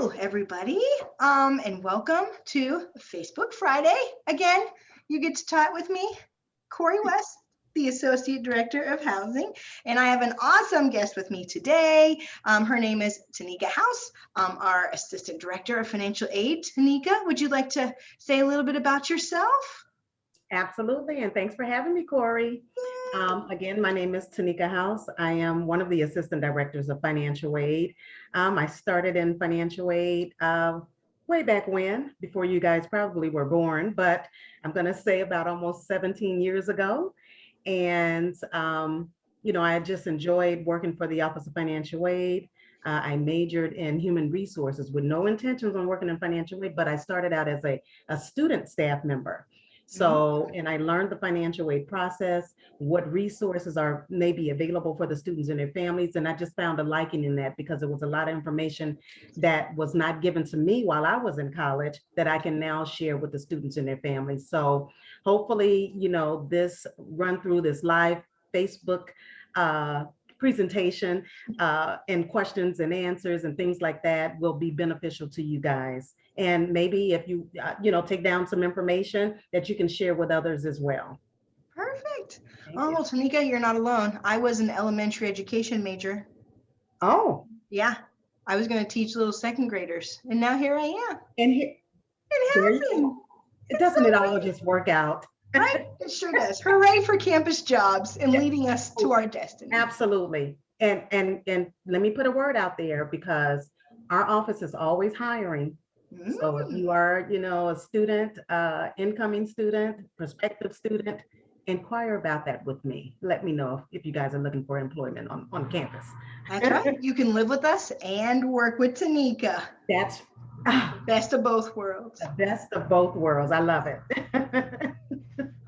Hello, everybody, and welcome to Facebook Friday. Again, you get to chat with me, Korey West, the Associate Director of Housing, and I have an awesome guest with me today. Her name is Tanika House, our Assistant Director of Financial Aid. Tanika, would you like to say a little bit about yourself? Absolutely, and thanks for having me, Korey. Again, my name is Tanika House. I am one of the Assistant Directors of Financial Aid. I started in financial aid way back when, before you guys probably were born, but I'm going to say about almost 17 years ago. And, I just enjoyed working for the Office of Financial Aid. I majored in human resources with no intentions on working in financial aid, but I started out as a student staff member. So, and I learned the financial aid process, what resources are maybe available for the students and their families. And I just found a liking in that because it was a lot of information that was not given to me while I was in college that I can now share with the students and their families. So hopefully, this run through this live Facebook presentation and questions and answers and things like that will be beneficial to you guys. And maybe if you, take down some information that you can share with others as well. Perfect. Thank Oh, you. well, Tanika, you're not alone. I was an elementary education major. Oh, Yeah, I was going to teach little second graders, and now here I am and here, in there you housing. go. It doesn't it all just work out? Right? It sure does. Hooray for campus jobs and Yeah. leading us to our destiny. Absolutely. And let me put a word out there because our office is always hiring. So if you are, a student, incoming student, prospective student, inquire about that with me. Let me know if you guys are looking for employment on campus. That's right. You can live with us and work with Tanika. That's Best of both worlds. the best of both worlds. I love it.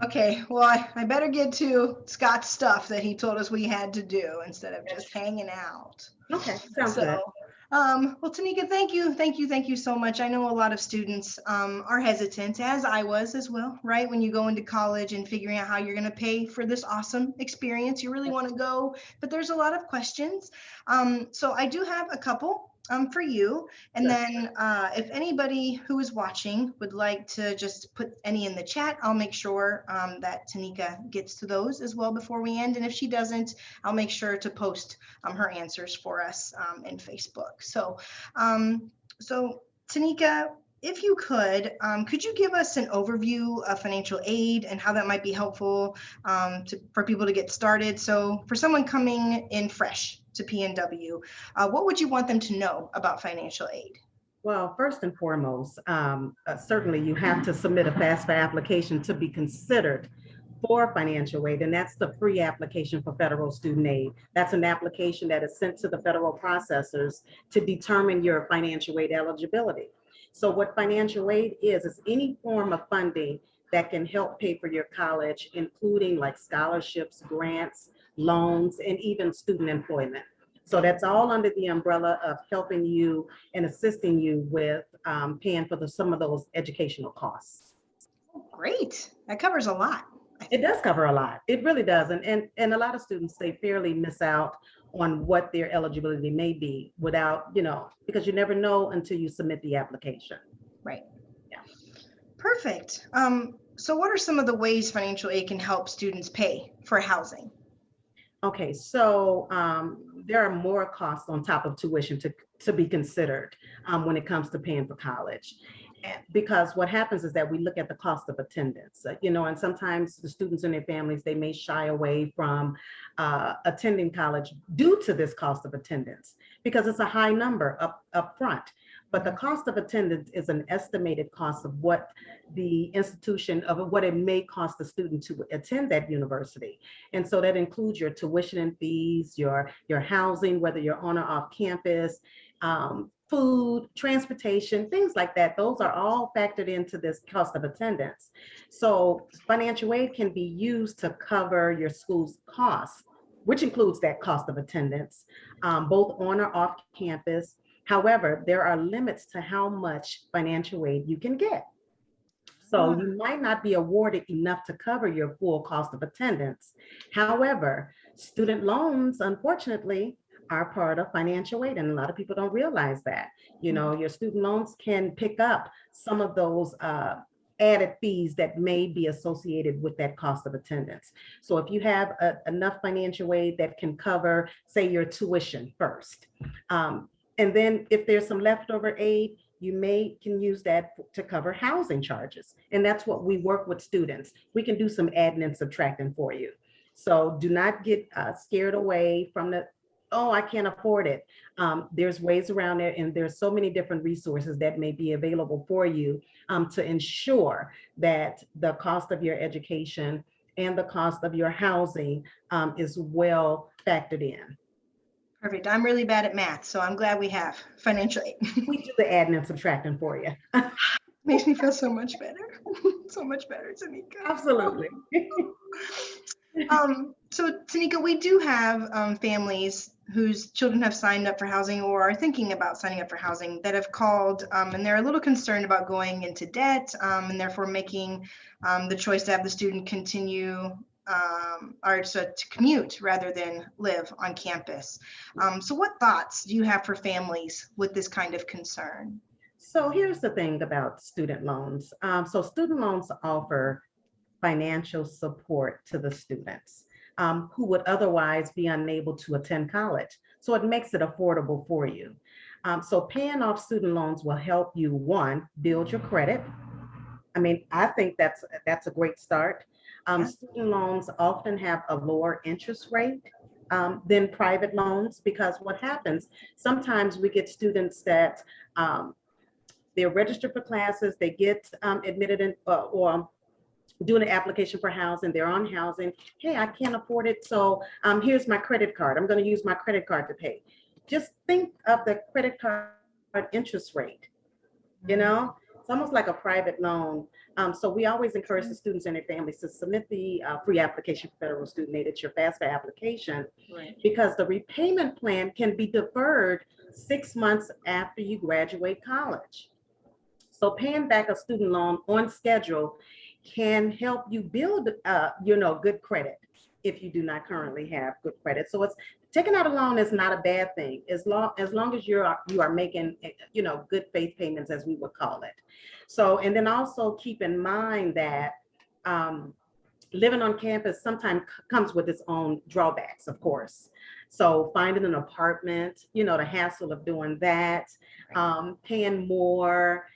Okay, well, I better get to Scott's stuff that he told us we had to do instead of just hanging out. Okay, sounds good. Well, Tanika, thank you so much. I know a lot of students are hesitant, as I was as well, right? When you go into college and figuring out how you're going to pay for this awesome experience, you really want to go, but there's a lot of questions. So I do have a couple for you. And Sure. then if anybody who is watching would like to just put any in the chat, I'll make sure that Tanika gets to those as well before we end. And if she doesn't, I'll make sure to post her answers for us in Facebook. So Tanika, if you could you give us an overview of financial aid and how that might be helpful for people to get started? So for someone coming in fresh to PNW, what would you want them to know about financial aid? Well, first and foremost, certainly you have to submit a FAFSA application to be considered for financial aid, and that's the free application for federal student aid. That's an application that is sent to the federal processors to determine your financial aid eligibility. So what financial aid is any form of funding that can help pay for your college, including like scholarships, grants, loans, and even student employment. So that's all under the umbrella of helping you and assisting you with paying for some of those educational costs. Great, that covers a lot. It does cover a lot. It really does. And a lot of students, they fairly miss out on what their eligibility may be without, because you never know until you submit the application. Right. Yeah. Perfect. So what are some of the ways financial aid can help students pay for housing? Okay, so there are more costs on top of tuition to be considered when it comes to paying for college. Because what happens is that we look at the cost of attendance, and sometimes the students and their families, they may shy away from attending college due to this cost of attendance because it's a high number up front. But the cost of attendance is an estimated cost of what the institution of what it may cost the student to attend that university. And so that includes your tuition and fees, your housing, whether you're on or off campus, food, transportation, things like that. Those are all factored into this cost of attendance. So financial aid can be used to cover your school's costs, which includes that cost of attendance, both on or off campus. However, there are limits to how much financial aid you can get. So you might not be awarded enough to cover your full cost of attendance. However, student loans, unfortunately, are part of financial aid, and a lot of people don't realize that. Your student loans can pick up some of those added fees that may be associated with that cost of attendance. So if you have enough financial aid that can cover, say, your tuition first, and then if there's some leftover aid, you can use that to cover housing charges. And that's what we work with students. We can do some adding and subtracting for you. So do not get scared away from oh, I can't afford it. There's ways around it, and there's so many different resources that may be available for you to ensure that the cost of your education and the cost of your housing is well factored in. Perfect. I'm really bad at math, so I'm glad we have financial aid. We do the adding and subtracting for you. Makes me feel so much better. So much better, Tanika. Absolutely. So Tanika, we do have families whose children have signed up for housing or are thinking about signing up for housing that have called and they're a little concerned about going into debt and therefore making the choice to have the student continue or to commute rather than live on campus. So what thoughts do you have for families with this kind of concern? So here's the thing about student loans. So student loans offer financial support to the students who would otherwise be unable to attend college. So it makes it affordable for you. So paying off student loans will help you, one, build your credit. I mean, I think that's a great start. Student loans often have a lower interest rate than private loans, because what happens, sometimes we get students that they're registered for classes, they get admitted in or doing an application for housing, they're on housing. Hey, I can't afford it, so here's my credit card. I'm going to use my credit card to pay. Just think of the credit card interest rate. It's almost like a private loan. So we always encourage the students and their families to submit the free application for federal student aid. It's your FAFSA application, right? Because the repayment plan can be deferred 6 months after you graduate college. So paying back a student loan on schedule can help you build, good credit if you do not currently have good credit. So taking out a loan is not a bad thing, as long as you are making, good faith payments, as we would call it. So, and then also keep in mind that living on campus sometimes comes with its own drawbacks, of course. So finding an apartment, the hassle of doing that, paying more,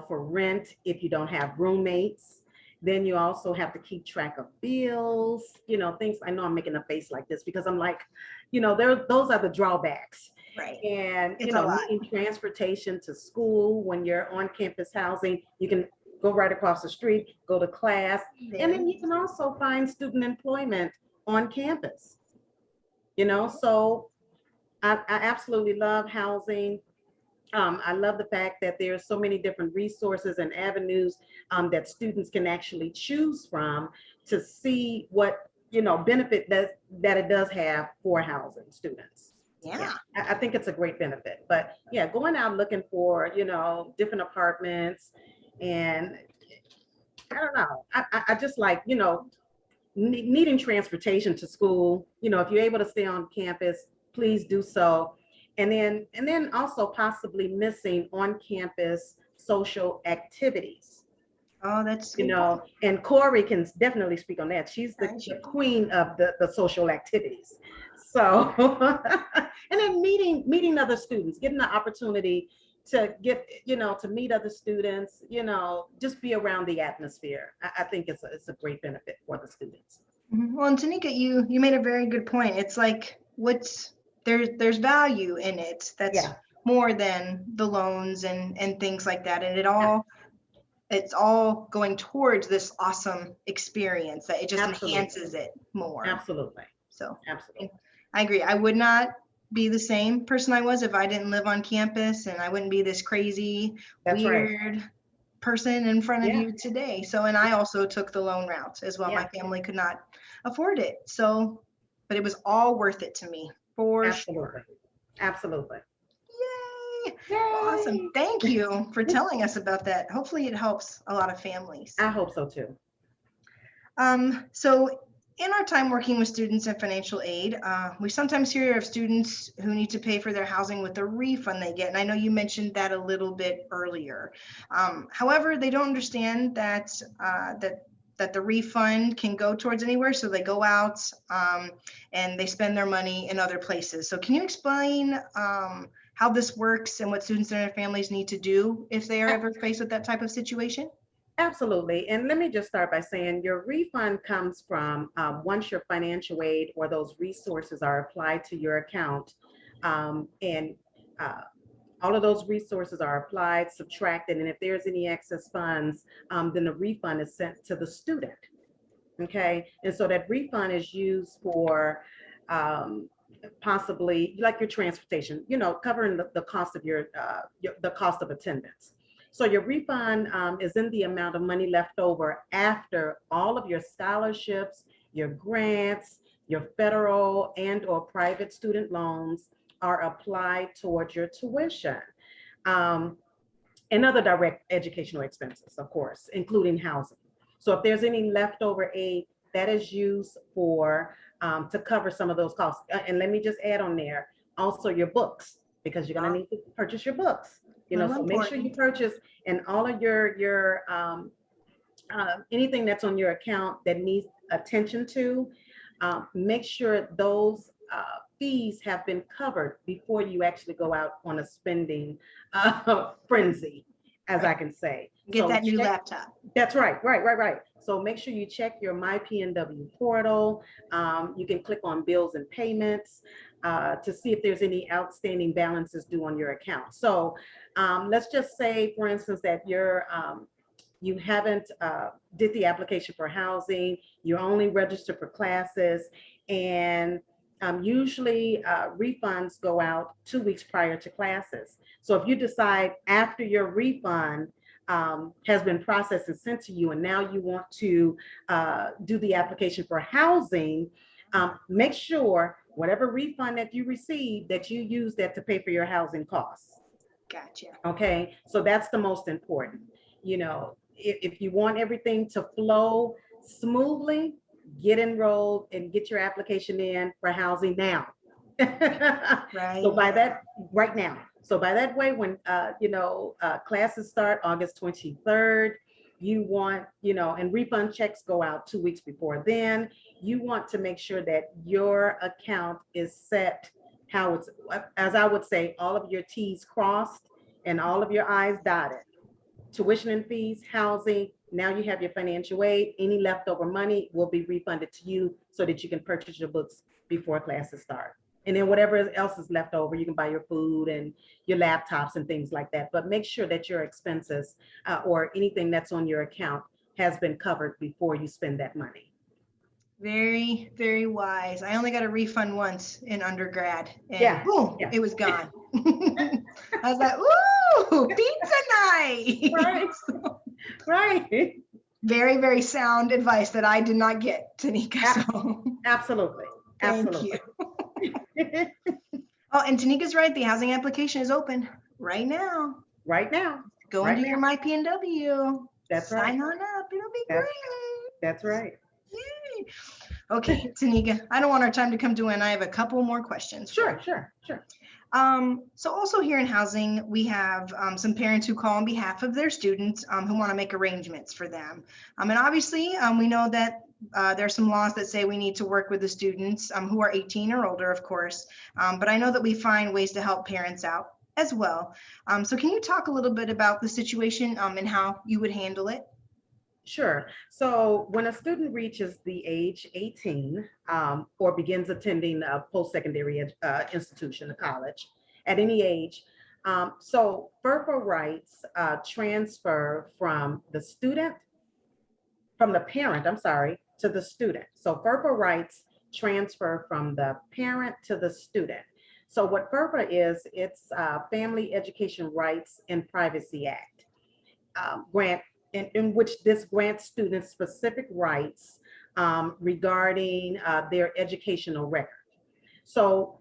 for rent if you don't have roommates. Then you also have to keep track of bills, things. I know I'm making a face like this because I'm like, those are the drawbacks. Right. And, needing transportation to school when you're on campus housing, you can go right across the street, go to class. And then you can also find student employment on campus, so I absolutely love housing. I love the fact that there's so many different resources and avenues that students can actually choose from to see what, benefit that it does have for housing students. Yeah. I think it's a great benefit. But yeah, going out looking for, different apartments, and I don't know. I just like, needing transportation to school. If you're able to stay on campus, please do so. And then also possibly missing on-campus social activities. Oh, that's and Korey can definitely speak on that. She's the queen of the social activities. So, and then meeting other students, getting the opportunity to get, to meet other students, just be around the atmosphere. I think it's a great benefit for the students. Well, and Tanika, you made a very good point. It's like, there's value in it that's more than the loans and things like that, and it's all going towards this awesome experience that it just enhances it more. Absolutely. So absolutely, I agree. I would not be the same person I was if I didn't live on campus, and I wouldn't be this crazy weird person in front of you today. So, and I also took the loan route as well. My family could not afford it, so but it was all worth it to me. Absolutely. Absolutely. Yay. Awesome. Thank you for telling us about that. Hopefully it helps a lot of families. I hope so too. So in our time working with students in financial aid, we sometimes hear of students who need to pay for their housing with a refund they get. And I know you mentioned that a little bit earlier. However, they don't understand that the refund can go towards anywhere. So they go out and they spend their money in other places. So can you explain how this works and what students and their families need to do if they are ever faced with that type of situation? Absolutely. And let me just start by saying your refund comes from once your financial aid or those resources are applied to your account. And all of those resources are applied, subtracted, and if there's any excess funds, then the refund is sent to the student. Okay. And so that refund is used for possibly like your transportation, covering the cost of the cost of attendance. So your refund is in the amount of money left over after all of your scholarships, your grants, your federal and or private student loans are applied towards your tuition and other direct educational expenses, of course, including housing. So if there's any leftover aid, that is used for to cover some of those costs. And let me just add on there, also your books, because you're going to need to purchase your books. So make sure you purchase, and all of your anything that's on your account that needs attention to, make sure those fees have been covered before you actually go out on a spending frenzy, as I can say. Get that new laptop. That's right. So make sure you check your My PNW portal. You can click on bills and payments to see if there's any outstanding balances due on your account. So let's just say, for instance, that you haven't did the application for housing, you're only registered for classes, and usually refunds go out 2 weeks prior to classes. So if you decide after your refund has been processed and sent to you, and now you want to do the application for housing, make sure whatever refund that you receive, that you use that to pay for your housing costs. Gotcha. Okay, so that's the most important. If you want everything to flow smoothly, get enrolled and get your application in for housing now. Right. So by that, right now. So by that way, when classes start August 23rd, you want, and refund checks go out 2 weeks before then, you want to make sure that your account is set how it's, as I would say, all of your T's crossed and all of your I's dotted. Tuition and fees, housing, now you have your financial aid. Any leftover money will be refunded to you so that you can purchase your books before classes start. And then whatever else is left over, you can buy your food and your laptops and things like that. But make sure that your expenses or anything that's on your account has been covered before you spend that money. Very, very wise. I only got a refund once in undergrad, and boom, it was gone. I was like, ooh, pizza night. Right. Right. Very, very sound advice that I did not get, Tanika. So. Absolutely. Thank you. Oh, and Tanika's right. The housing application is open right now. Right now. Go and do your My PNW. That's right. Sign on up. It'll be great. That's right. Yay. Okay, Tanika, I don't want our time to come to an end. I have a couple more questions. Sure. So also here in housing, we have some parents who call on behalf of their students who want to make arrangements for them. And obviously, we know that there are some laws that say we need to work with the students who are 18 or older, of course. But I know that we find ways to help parents out as well. So can you talk a little bit about the situation and how you would handle it? Sure. So when a student reaches the age 18 or begins attending a post-secondary institution, a college, at any age, so FERPA rights transfer from the parent, to the student. So FERPA rights transfer from the parent to the student. So what FERPA is, it's Family Education Rights and Privacy Act grant, in which this grants students specific rights regarding their educational record. So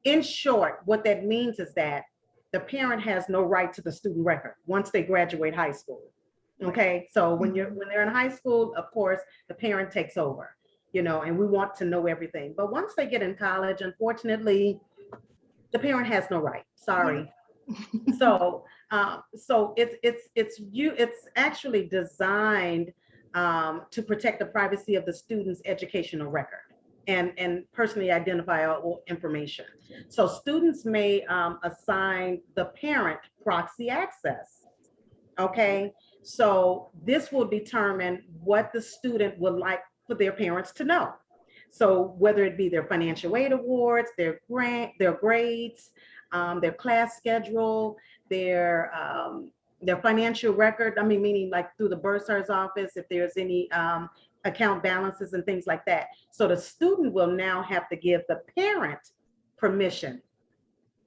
in short, what that means is that the parent has no right to the student record once they graduate high school. Okay, so when they're in high school, of course, the parent takes over. and we want to know everything. But once they get in college, unfortunately, the parent has no right. Sorry. So, it's actually designed to protect the privacy of the student's educational record and personally identifiable information. So students may assign the parent proxy access. Okay, so this will determine what the student would like for their parents to know. So whether it be their financial aid awards, their grades, their class schedule, their financial record. I mean, meaning like through the bursar's office, if there's any account balances and things like that. So the student will now have to give the parent permission.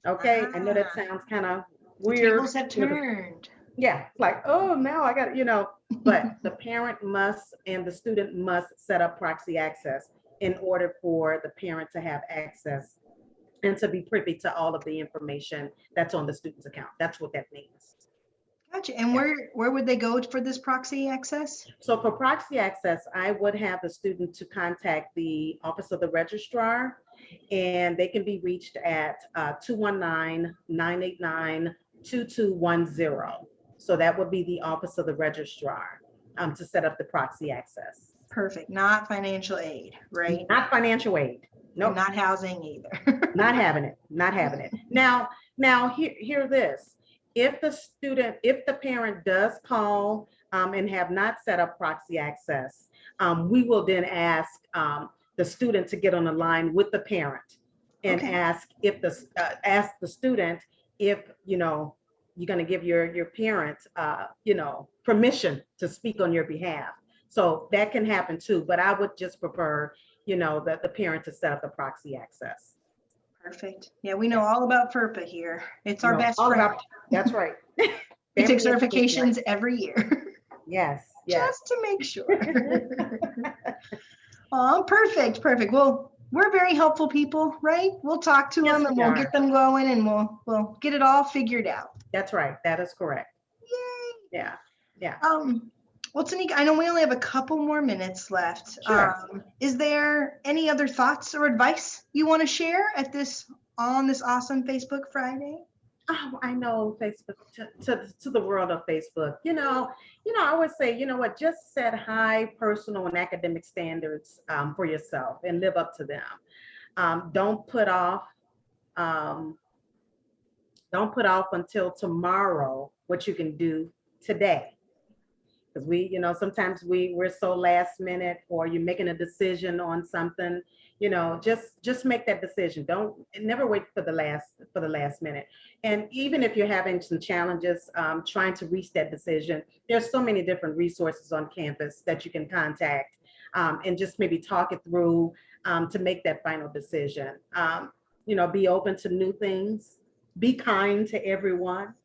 Okay, I know that sounds kind of The weird. tables have turned. Yeah, like, oh, now I got, but the parent must and the student must set up proxy access in order for the parent to have access and to be privy to all of the information that's on the student's account. That's what that means. Gotcha. And where would they go for this proxy access? So for proxy access, I would have the student to contact the Office of the Registrar, and they can be reached at 219-989-2210. So that would be the Office of the Registrar to set up the proxy access. Perfect. Not financial aid, right? Not financial aid. No, nope. Not housing either. Not having it. Not having it. Now hear this. If the parent does call and have not set up proxy access, we will then ask the student to get on the line with the parent and ask the student if you're going to give your parent permission to speak on your behalf. So that can happen too, but I would just prefer that the parent to set up the proxy access. Perfect. Yeah, we know all about FERPA here. It's our best friend. That's right. We take certifications every year. Yes. Just to make sure. Oh, perfect. Well, we're very helpful people, right? We'll talk to them and we'll get them going and we'll get it all figured out. That's right. That is correct. Yay. Yeah. Well, Tanika, I know we only have a couple more minutes left. Sure. Is there any other thoughts or advice you want to share on this awesome Facebook Friday? Oh, I know Facebook to the world of Facebook. I would say, just set high personal and academic standards for yourself and live up to them. Don't put off until tomorrow what you can do today. Because sometimes we're so last minute, or you're making a decision on something, just make that decision. Never wait for the last minute. And even if you're having some challenges trying to reach that decision, there's so many different resources on campus that you can contact and just maybe talk it through to make that final decision. Be open to new things, be kind to everyone.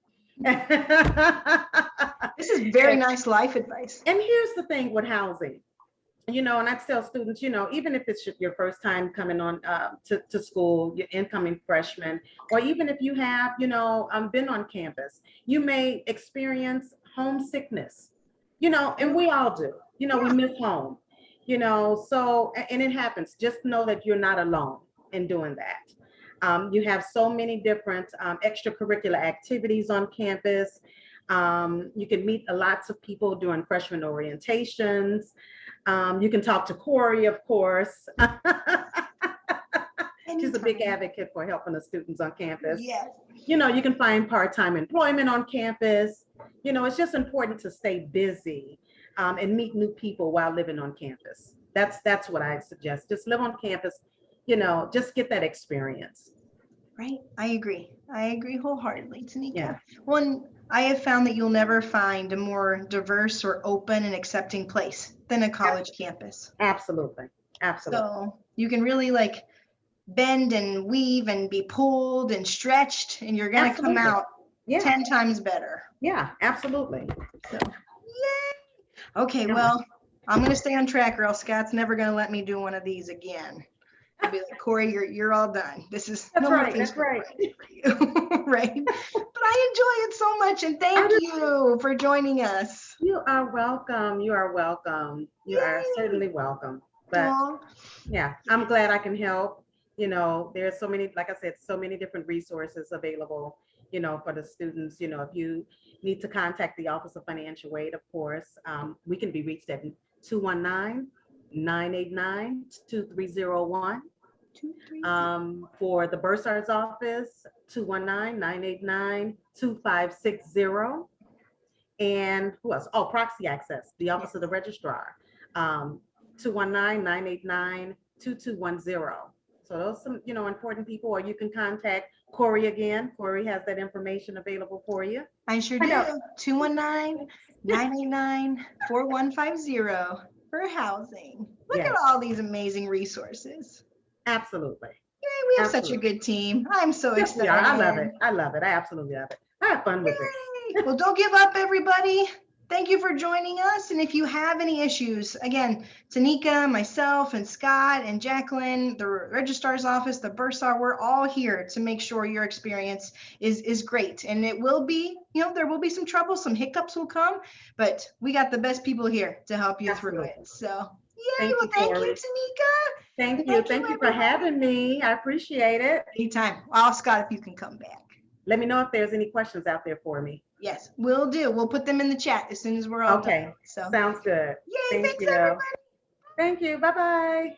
This is very nice life advice. And here's the thing with housing, and I tell students, even if it's your first time coming on to school, your incoming freshman, or even if you have, been on campus, you may experience homesickness, and we all do, we miss home, so, and it happens. Just know that you're not alone in doing that. You have so many different extracurricular activities on campus. You can meet lots of people during freshman orientations. You can talk to Korey, of course. She's a big advocate for helping the students on campus. Yes. You can find part-time employment on campus. It's just important to stay busy and meet new people while living on campus. That's what I suggest. Just live on campus. Just get that experience. Right. I agree wholeheartedly, Tanika. Yeah. One, I have found that you'll never find a more diverse or open and accepting place than a college campus. Absolutely. So you can really bend and weave and be pulled and stretched, and you're going to come out 10 times better. Yeah, absolutely. So, yay. Okay, well, I'm going to stay on track, or else Scott's never going to let me do one of these again. I'll be like, Korey, you're all done. This is that's right. That's right. For you. Right. But I enjoy it so much, and thank you for joining us. You are welcome. You are welcome. You are certainly welcome. But Aw. yeah, I'm glad I can help. There's so many, like I said, so many different resources available, for the students. If you need to contact the Office of Financial Aid, of course, we can be reached at 219-989-2301. 2, 3. For the Bursar's office, 219-989-2560. And who else? Oh, Proxy Access, the Office of the Registrar, 219-989-2210. So those some, important people, or you can contact Korey again. Korey has that information available for you. I sure I do. know. 219-989-4150 for housing. Look Yes, at all these amazing resources. absolutely. Yay, we have such a Absolutely. good team. I'm so Yes, we excited. are. I love it. I love it. I absolutely love it. I have fun with it. Yay. Well, don't give up, everybody. Thank you for joining us. And if you have any issues, again, Tanika, myself, and Scott, and Jacqueline, the registrar's office, the Bursar, we're all here to make sure your experience is great. And it will be, there will be some trouble, some hiccups will come, but we got the best people here to help you through Absolutely. it. So, yay. Thank Well, you, thank you, Korey. Tanika. Thank you. Thank you, Thank you for everybody. having me. I appreciate it. Anytime. I'll Scott if you can come back. Let me know if there's any questions out there for me. Yes, we'll do. We'll put them in the chat as soon as we're all done. Okay. So, Sounds good. yay, Thank thanks you. everybody. Thank you. Bye-bye.